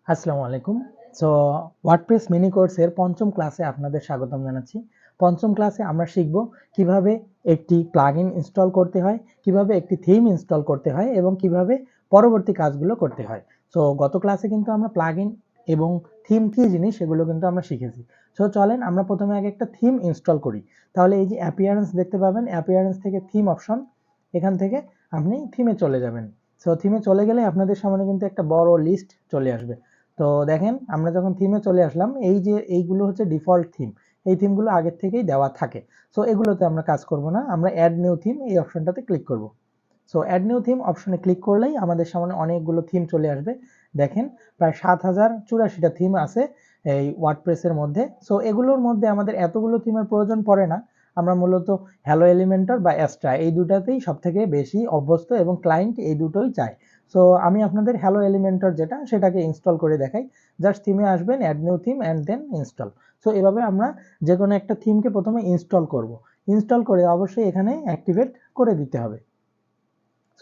আসসালামু আলাইকুম। So WordPress mini কোর্সের পঞ্চম ক্লাসে আপনাদের স্বাগতম জানাচ্ছি। পঞ্চম ক্লাসে আমরা শিখব কিভাবে একটি প্লাগইন ইনস্টল করতে হয়, কিভাবে একটি থিম ইনস্টল করতে হয় এবং কিভাবে পরবর্তী কাজগুলো করতে হয়। সো গত ক্লাসে কিন্তু আমরা প্লাগইন এবং থিম কি জিনিস সেগুলো কিন্তু আমরা শিখেছি। সো চলেন আমরা প্রথমে আগে একটা থিম ইনস্টল করি। তাহলে এই যে অ্যাপিয়ারেন্স দেখতে পাবেন, অ্যাপিয়ারেন্স থেকে থিম অপশন, এখান থেকে আপনি থিমে চলে যাবেন। সো থিমে চলে গেলে আপনাদের সামনে কিন্তু একটা বড় লিস্ট চলে আসবে। তো দেখেন আমরা যখন থিমে চলে আসলাম, এই যে এইগুলো হচ্ছে ডিফল্ট থিম, এই থিমগুলো আগের থেকেই দেওয়া থাকে। সো এগুলোতে আমরা কাজ করব না, আমরা অ্যাড নিউ থিম এই অপশনটাতে ক্লিক করব। সো অ্যাড নিউ থিম অপশনে ক্লিক করলেই আমাদের সামনে অনেকগুলো থিম চলে আসবে। দেখেন প্রায় 7084টা থিম আছে এই ওয়ার্ডপ্রেসের মধ্যে। সো এগুলোর মধ্যে আমাদের এতগুলো থিমের প্রয়োজন পড়ে না। আমরা মূলত হ্যালো এলিমেন্টর বা অ্যাস্ট্রা এই দুটাতেই সব থেকে বেশি অভ্যস্ত এবং ক্লায়েন্ট এই দুটোই চায়। সো আমি আপনাদের হ্যালো এলিমেন্টর যেটা সেটাকে ইনস্টল করে দেখাই। জাস্ট থিমে আসবেন, add new theme and then install. So এভাবে আমরা যে কোনো একটা থিমকে প্রথমে ইনস্টল করব। ইনস্টল করে অবশ্যই এখানে অ্যাক্টিভেট করে দিতে হবে।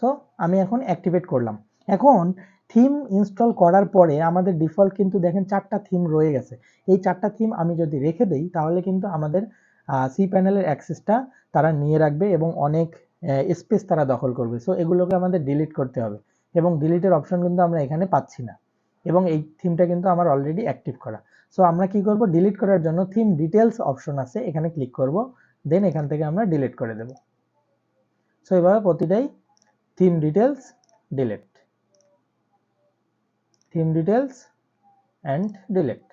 সো আমি এখন অ্যাক্টিভেট করলাম। এখন থিম ইনস্টল করার পরে আমাদের ডিফল্ট কিন্তু দেখেন 4টা থিম রয়ে গেছে। এই 4টা থিম আমি যদি রেখে দেই তাহলে কিন্তু আমাদের সি প্যানেলের অ্যাক্সেসটা তারা নিয়ে রাখবে এবং অনেক স্পেস তারা দখল করবে। সো এগুলোকে আমাদের ডিলিট করতে হবে এবং ডিলিটের অপশন কিন্তু আমরা এখানে পাচ্ছি না এবং এই থিমটা কিন্তু আমার অলরেডি অ্যাক্টিভ করা। সো আমরা কি করব, ডিলিট করার জন্য থিম ডিটেলস অপশন আছে, এখানে ক্লিক করব, দেন এখান থেকে আমরা ডিলিট করে দেব। সো এভাবে প্রতিটাই theme details delete, theme details and delete,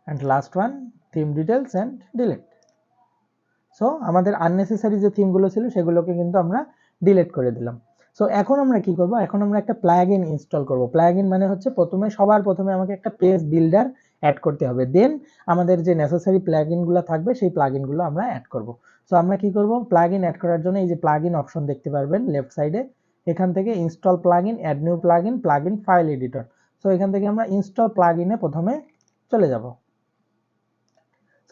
and last one theme details and delete. So আমাদের আননেসেসারি যে থিমগুলো ছিল সেগুলোকে কিন্তু আমরা ডিলিট করে দিলাম। সো এখন আমরা কি করব, এখন আমরা একটা প্লাগইন ইনস্টল করব। প্লাগইন মানে হচ্ছে সবার প্রথমে আমাকে একটা পেজ বিল্ডার অ্যাড করতে হবে, দেন আমাদের যে নেসেসারি প্লাগইনগুলো থাকবে সেই প্লাগইনগুলো আমরা অ্যাড করব। সো আমরা কি করব, প্লাগইন অ্যাড করার জন্য এই যে প্লাগইন অপশন দেখতে পারবেন লেফট সাইডে, এখান থেকে install plugin, add new plugin, plugin file editor. So এখান থেকে আমরা ইনস্টল প্লাগইনে প্রথমে চলে যাব।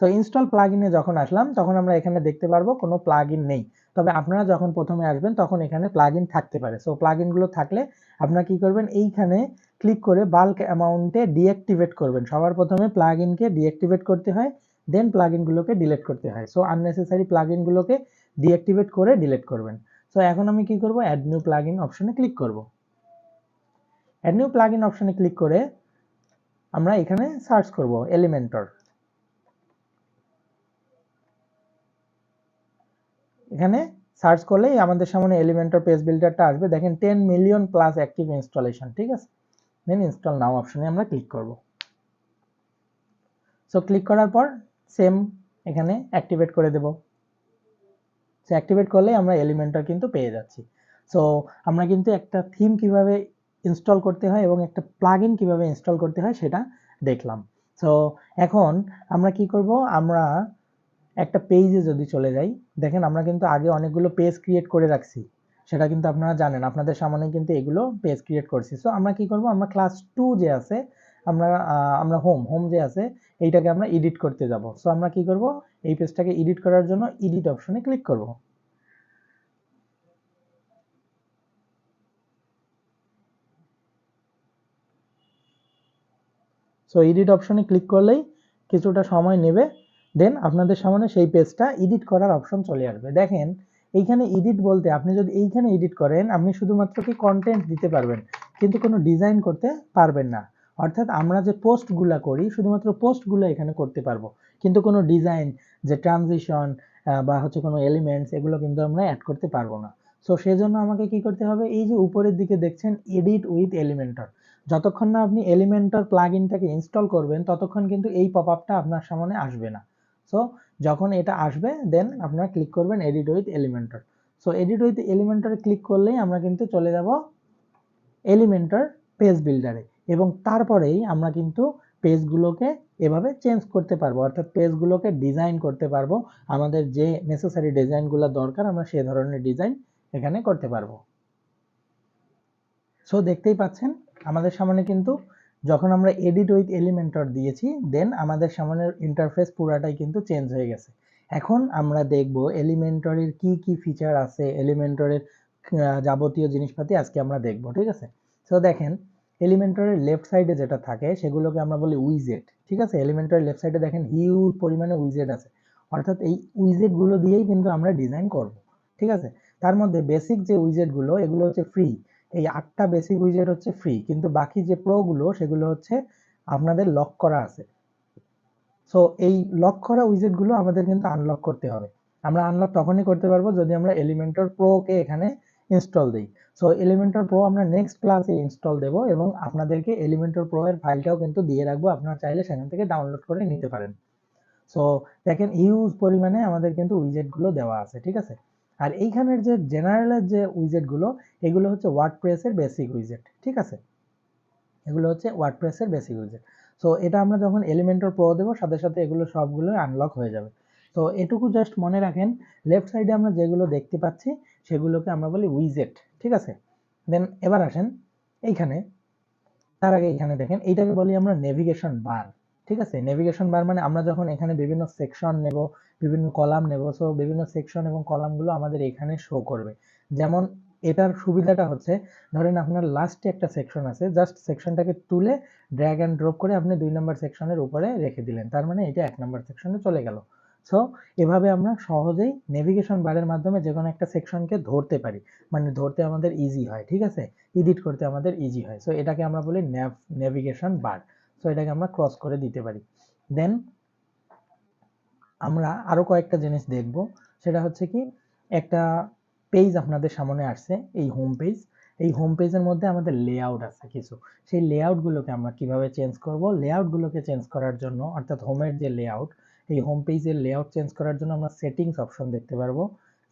সো ইনস্টল প্লাগইনে যখন আসলাম তখন আমরা এখানে দেখতে পারবো কোনো প্লাগইন নেই। তবে আপনারা যখন প্রথমে আসবেন তখন এখানে প্লাগইন থাকতে পারে। সো প্লাগইনগুলো থাকলে আপনারা কি করবেন, এইখানে ক্লিক করে বাল্ক অ্যামাউন্টে ডিঅ্যাক্টিভেট করবেন। সবার প্রথমে প্লাগইনকে ডিঅ্যাক্টিভেট করতে হয়, দেন প্লাগইনগুলোকে ডিলিট করতে হয়। সো আননেসেসারি প্লাগইনগুলোকে ডিঅ্যাক্টিভেট করে ডিলিট করবেন। সো এখন আমি কি করব, অ্যাড নিউ প্লাগইন অপশনে ক্লিক করব। অ্যাড নিউ প্লাগইন অপশনে ক্লিক করে আমরা এখানে সার্চ করব এলিমেন্টর। এখানে সার্চ করলেই আমাদের সামনে এলিমেন্টর পেজ বিল্ডারটা আসবে। দেখেন 10 মিলিয়ন প্লাস অ্যাক্টিভ ইনস্টলেশন, ঠিক আছে। দেন ইনস্টল নাও অপশনে আমরা ক্লিক করব। সো ক্লিক করার পর সেম এখানে অ্যাক্টিভেট করে দেব। সো অ্যাক্টিভেট করলেই আমরা এলিমেন্টর কিন্তু পেয়ে যাচ্ছি। সো আমরা কিন্তু একটা থিম কিভাবে ইনস্টল করতে হয় এবং একটা প্লাগইন কিভাবে ইনস্টল করতে হয় সেটা দেখলাম। সো এখন আমরা কি করব, আমরা একটা পেজে যদি চলে যাই, দেখেন আমরা কিন্তু আগে অনেকগুলো পেজ ক্রিয়েট করে রাখছি, সেটা কিন্তু আপনারা জানেন, আপনাদের সামনে কিন্তু এগুলো পেজ ক্রিয়েট করছি। সো আমরা কি করব, আমরা ক্লাস 2 যে আছে, আমরা হোম যে আছে এইটাকে আমরা এডিট করতে যাব। সো আমরা কি করব, এই পেজটাকে এডিট করার জন্য এডিট অপশনে ক্লিক করব। সো এডিট অপশনে ক্লিক করলেই কিছুটা সময় নেবে, দেন আপনাদের সামনে সেই পেজটা এডিট করার অপশন চলে আসবে। দেখেন এইখানে এডিট বলতে আপনি যদি এইখানে এডিট করেন আপনি শুধুমাত্র কি কন্টেন্ট দিতে পারবেন, কিন্তু কোনো ডিজাইন করতে পারবেন না। অর্থাৎ আমরা যে পোস্টগুলা করি শুধুমাত্র পোস্টগুলো এখানে করতে পারবো, কিন্তু কোনো ডিজাইন, যে ট্রানজিশন বা হচ্ছে কোনো এলিমেন্টস, এগুলো কিন্তু আমরা অ্যাড করতে পারবো না। সো সেজন্য আমাকে কি করতে হবে, এই যে উপরের দিকে দেখছেন এডিট উইথ এলিমেন্টর, যতক্ষণ না আপনি এলিমেন্টর প্লাগইনটাকে ইনস্টল করবেন ততক্ষণ কিন্তু এই পপআপটা আপনার সামনে আসবে না। সো যখন এটা আসবে দেন আপনারা ক্লিক করবেন edit with elementor. So edit with এলিমেন্টরে ক্লিক করলেই আমরা কিন্তু চলে যাব এলিমেন্টর পেজ বিল্ডারে এবং তারপরেই আমরা কিন্তু পেজগুলোকে এভাবে চেঞ্জ করতে পারবো, অর্থাৎ পেজগুলোকে ডিজাইন করতে পারবো। আমাদের যে নেসেসারি ডিজাইনগুলো দরকার আমরা সেই ধরনের ডিজাইন এখানে করতে পারবো। সো দেখতেই পাচ্ছেন আমাদের সামনে কিন্তু যখন আমরা এডিট উইথ এলিমেন্টর দিয়েছি দেন আমাদের সামনের ইন্টারফেস পুরাটাই কিন্তু চেঞ্জ হয়ে গেছে। এখন আমরা দেখব এলিমেন্টরের কি কি ফিচার আছে, এলিমেন্টরের যাবতীয় জিনিসপাতি আজকে আমরা দেখব, ঠিক আছে। সো দেখেন এলিমেন্টরের লেফট সাইডে যেটা থাকে সেগুলোকে আমরা বলি উইজেট, ঠিক আছে। এলিমেন্টরের লেফট সাইডে দেখেন হিউজ পরিমাণে উইজেট আছে, অর্থাৎ এই উইজেট গুলো দিয়েই কিন্তু আমরা ডিজাইন করব, ঠিক আছে। তার মধ্যে বেসিক যে উইজেট গুলো এগুলো হচ্ছে ফ্রি, এই 8টা বেসিক উইজেট হচ্ছে ফ্রি, কিন্তু বাকি যে প্রো গুলো সেগুলো হচ্ছে আপনাদের লক করা আছে। সো এই লক করা উইজেট গুলো আমাদের কিন্তু আনলক করতে হবে। আমরা আনলক তখনই করতে পারবো যদি আমরা এলিমেন্টর প্রো কে এখানে ইনস্টল দিই। সো এলিমেন্টর প্রো আমরা নেক্সট ক্লাসে ইনস্টল দেব এবং আপনাদেরকে এলিমেন্টর প্রো এর ফাইলটাও কিন্তু দিয়ে রাখবো, আপনারা চাইলে সেখান থেকে ডাউনলোড করে নিতে পারেন। সো দেখেন হিউজ পরিমাণে আমাদের কিন্তু উইজেট গুলো দেওয়া আছে, ঠিক আছে। আর এইখানের যে জেনারেলের যে উইজেট গুলো এগুলো হচ্ছে ওয়ার্ডপ্রেসের বেসিক উইজেট, ঠিক আছে। এগুলো হচ্ছে ওয়ার্ডপ্রেসের বেসিক উইজেট। সো এটা আমরা যখন এলিমেন্টর প্রো দেবো সাথে সাথে এগুলো সবগুলো আনলক হয়ে যাবে। তো এটুকু জাস্ট মনে রাখেন, লেফট সাইডে আমরা যেগুলো দেখতে পাচ্ছি সেগুলোকে আমরা বলি উইজেট, ঠিক আছে। দেন এবার আসেন এইখানে, তার আগে এখানে দেখেন এইটাকে বলি আমরা নেভিগেশন বার, ঠিক আছে। নেভিগেশন বার মানে আমরা যখন এখানে বিভিন্ন সেকশন নেব, বিভিন্ন কলাম নেব, সো বিভিন্ন সেকশন এবং কলামগুলো আমাদের এখানে শো করবে। যেমন এটার সুবিধাটা হচ্ছে, ধরেন আপনার লাস্টে একটা সেকশন আছে, জাস্ট সেকশনটাকে তুলে ড্র্যাগ অ্যান্ড ড্রপ করে আপনি 2 নম্বর সেকশনের উপরে রেখে দিলেন, তার মানে এটা 1 নম্বর সেকশনে চলে গেল। সো এভাবে আমরা সহজেই নেভিগেশন বারের মাধ্যমে যে কোনো একটা সেকশনকে ধরতে পারি, মানে ধরতে আমাদের ইজি হয়, ঠিক আছে, এডিট করতে আমাদের ইজি হয়। সো এটাকে আমরা বলি নেভিগেশন বার। সো এটাকে আমরা ক্রস করে দিতে পারি। দেন আমরা আরো কয়েকটা জিনিস দেখব, সেটা হচ্ছে কি, একটা পেজ আপনাদের সামনে আসছে, এই হোম পেজ। এই হোম পেজের মধ্যে আমাদের লেআউট আছে কিছু, সেই লেআউট গুলোকে আমরা কিভাবে চেঞ্জ করব। লেআউট গুলোকে চেঞ্জ করার জন্য, অর্থাৎ হোমের যে লেআউট, এই হোম পেজের লেআউট চেঞ্জ করার জন্য আমরা সেটিংস অপশন দেখতে পারবো।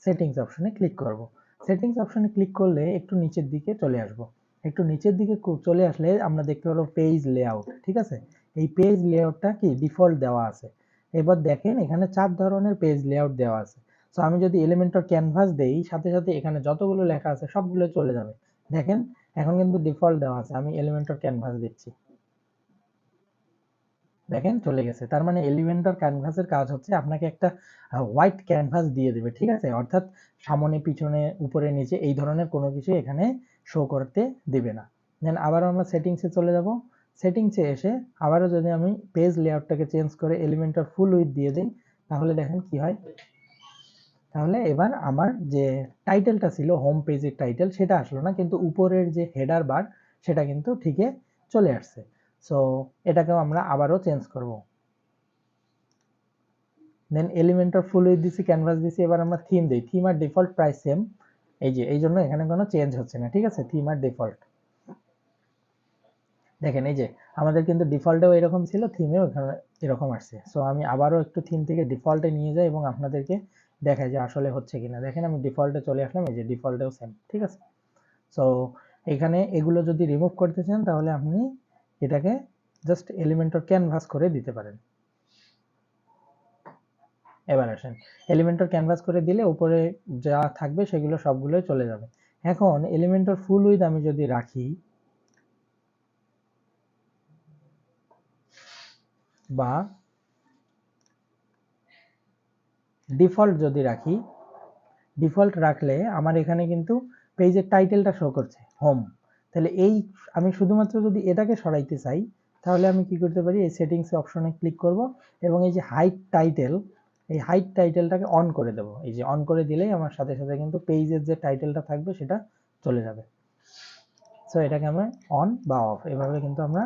সেটিংস অপশনে ক্লিক করব। সেটিংস অপশনে ক্লিক করলে একটু নিচের দিকে চলে আসবো। একটু নিচের দিকে চলে আসলে আমরা দেখতে পারবো পেজ লেআউট, ঠিক আছে। এই পেজ লেআউটটা কি ডিফল্ট দেওয়া আছে। এবার দেখেন এখানে 4 ধরনের পেজ লেআউট দেওয়া আছে। সো আমি যদি এলিমেন্টর ক্যানভাস দেই সাথে সাথে এখানে যতগুলো লেখা আছে সবগুলো চলে যাবে। দেখেন এখন কিন্তু ডিফল্ট দেওয়া আছে, আমি এলিমেন্টর ক্যানভাস দিচ্ছি, দেখেন চলে গেছে। তার মানে এলিমেন্টর ক্যানভাসের কাজ হচ্ছে আপনাকে একটা হোয়াইট ক্যানভাস দিয়ে দেবে, ঠিক আছে, অর্থাৎ সামনে পিছনে উপরে নিচে এই ধরনের কোনো কিছু এখানে শো করতে দিবে না। দেন আবারও আমরা সেটিংসে চলে যাব। সেটিংসে এসে আবারও যদি আমি পেজ লেআউটটাকে চেঞ্জ করে এলিমেন্টর ফুল উইথ দিয়ে দিই, তাহলে দেখেন কি হয়। তাহলে এবার আমার যে টাইটেলটা ছিল হোম পেজের টাইটেল সেটা আসলো না, কিন্তু উপরের যে হেডার বার সেটা কিন্তু ঠিকই চলে আসছে। সো এটাকেও আমরা আবারও চেঞ্জ করব। দেন এলিমেন্টর ফুল উইথ দিছি, ক্যানভাস দিছি, এবার আমরা থিম দেই। থিম আর ডিফল্ট প্রায় সেম, এই যে এই জন্য এখানে কোনো চেঞ্জ হচ্ছে না, ঠিক আছে। থিম আর ডিফল্ট দেখেন, এই যে আমাদের কিন্তু ডিফল্টেও এরকম ছিল, থিমেও এখানে এরকম আসছে। সো আমি আবারও একটু থিম থেকে ডিফল্টে নিয়ে যাই এবং আপনাদেরকে দেখাই যে আসলে হচ্ছে কিনা। দেখেন আমি ডিফল্টে চলে আসলাম, এই যে ডিফল্টেও সেম, ঠিক আছে। সো এখানে এগুলো যদি রিমুভ করতে চান তাহলে আপনি এটাকে জাস্ট এলিমেন্টর ক্যানভাস করে দিতে পারেন। এবার আসেন, এলিমেন্টর ক্যানভাস করে দিলে উপরে যা থাকবে সেগুলো সবগুলোই চলে যাবে। এখন এলিমেন্টর ফুল উইথ আমি যদি রাখি বা ডিফল্ট যদি রাখি, ডিফল্ট রাখলে আমার এখানে কিন্তু পেজের টাইটেলটা শো করছে হোম। তাহলে এই আমি শুধুমাত্র যদি এটাকে সরাইতে চাই তাহলে আমি কি করতে পারি, এই সেটিংস অপশনে ক্লিক করব এবং এই যে হাইড টাইটেল, এই হাইড টাইটেলটাকে অন করে দেব। এই যে অন করে দিলেই আমার সাথে সাথে কিন্তু পেজের যে টাইটেলটা থাকবে সেটা চলে যাবে। সো এটাকে আমরা অন বা অফ এভাবে কিন্তু আমরা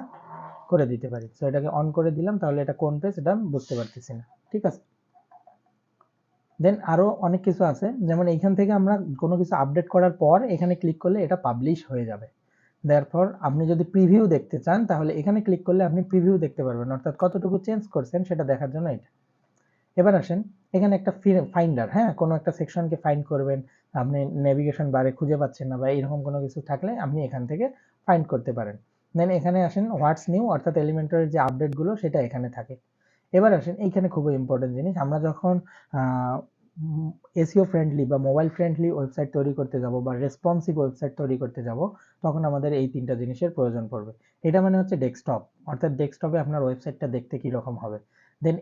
করে দিতে পারি। সো এটাকে অন করে দিলাম, তাহলে এটা কোন পেজ এটা আমি বুঝতে পারতেছি না, ঠিক আছে। দেন আরো অনেক কিছু আছে, যেমন এইখান থেকে আমরা কোনো কিছু আপডেট করার পর এখানে ক্লিক করলে এটা পাবলিশ হয়ে যাবে। দেয়ারফর আপনি যদি প্রিভিউ দেখতে চান তাহলে এখানে ক্লিক করলে আপনি প্রিভিউ দেখতে পারবেন, অর্থাৎ কতটুকু চেঞ্জ করছেন সেটা দেখার জন্য এটা। এবার আসেন এখানে একটা ফাইন্ডার, হ্যাঁ, কোনো একটা সেকশনকে ফাইন্ড করবেন, আপনি নেভিগেশন বারে খুঁজে পাচ্ছেন না বা এরকম কোনো কিছু থাকলে আপনি এখান থেকে ফাইন্ড করতে পারেন। দেন এখানে আসেন হোয়াটস নিউ, অর্থাৎ এলিমেন্টারের যে আপডেটগুলো সেটা এখানে থাকে। এবার আসেন এইখানে খুবই ইম্পর্টেন্ট জিনিস, আমরা যখন এসইও ফ্রেন্ডলি বা মোবাইল ফ্রেন্ডলি ওয়েবসাইট তৈরি করতে যাব বা রেসপন্সিভ ওয়েবসাইট তৈরি করতে যাব তখন আমাদের এই 3টা জিনিসের প্রয়োজন পড়বে। এটা মানে হচ্ছে ডেস্কটপ, অর্থাৎ ডেস্কটপে আপনার ওয়েবসাইটটা দেখতে কি রকম হবে। দেন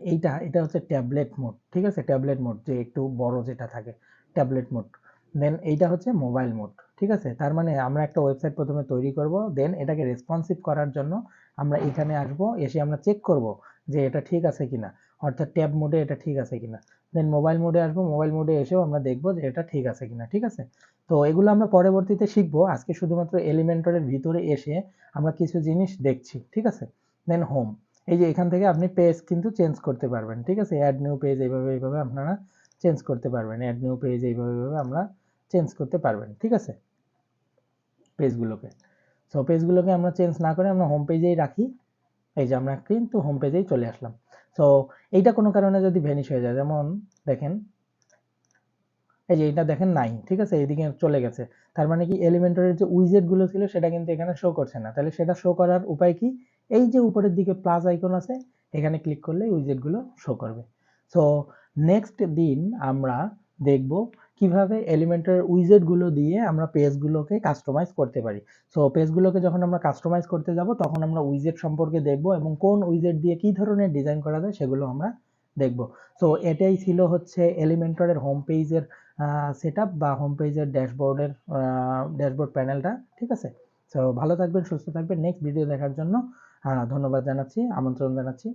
এটা হচ্ছে ট্যাবলেট মোড, ঠিক আছে, ট্যাবলেট মোড যে একটু বড় যেটা থাকে ট্যাবলেট মোড। দেন এইটা হচ্ছে মোবাইল মোড, ঠিক আছে। তার মানে আমরা একটা ওয়েবসাইট প্রথমে তৈরি করব, দেন এটাকে রেসপন্সিভ করার জন্য আমরা এখানে আসব, এসে আমরা চেক করব যে এটা ঠিক আছে কিনা, অর্থাৎ ট্যাব মোডে এটা ঠিক আছে কিনা। দেন মোবাইল মোডে আসবো, মোবাইল মোডে এসেও আমরা দেখব যে এটা ঠিক আছে কিনা, ঠিক আছে। তো এগুলো আমরা পরবর্তীতে শিখবো, আজকে শুধুমাত্র এলিমেন্টরের ভিতরে এসে আমরা কিছু জিনিস দেখছি, ঠিক আছে। দেন হোম, এই যে এখান থেকে আপনি পেজ কিন্তু চেঞ্জ করতে পারবেন, ঠিক আছে। অ্যাড নিউ পেজ এইভাবে আপনারা চেঞ্জ করতে পারবেন, অ্যাড নিউ পেজ এইভাবে আমরা চেঞ্জ করতে পারবেন, ঠিক আছে, পেজগুলোকে। সো পেজগুলোকে আমরা চেঞ্জ না করে আমরা হোম পেজেই রাখি। এই যে আমরা কিন্তু হোম পেজেই চলে আসলাম। সো এইটা কোনো কারণে যদি ভ্যানিশ হয়ে যায়, যেমন দেখেন এই যে এটা দেখেন নাই, ঠিক আছে, এইদিকে চলে গেছে। তার মানে কি এলিমেন্টরের যে উইজেট গুলো ছিল সেটা কিন্তু এখানে শো করছে না। তাহলে সেটা শো করার উপায় কি? এই যে উপরের দিকে প্লাস আইকন আছে, এখানে ক্লিক করলে উইজেট গুলো শো করবে। সো নেক্সট দিন আমরা দেখব কিভাবে এলিমেন্টরের উইজেট গুলো দিয়ে আমরা পেজগুলোকে কাস্টমাইজ করতে পারি। সো পেজগুলোকে যখন আমরা কাস্টমাইজ করতে যাব তখন আমরা উইজেট সম্পর্কে দেখব এবং কোন উইজেট দিয়ে কি ধরনের ডিজাইন করা যায় সেগুলো আমরা দেখব। সো এটাই ছিল হচ্ছে এলিমেন্টরের হোম পেজের সেটআপ বা হোম পেজের ড্যাশবোর্ড প্যানেলটা, ঠিক আছে। তো ভালো থাকবেন, সুস্থ থাকবেন। নেক্সট ভিডিও দেখার জন্য ধন্যবাদ জানাচ্ছি, আমন্ত্রণ জানাচ্ছি।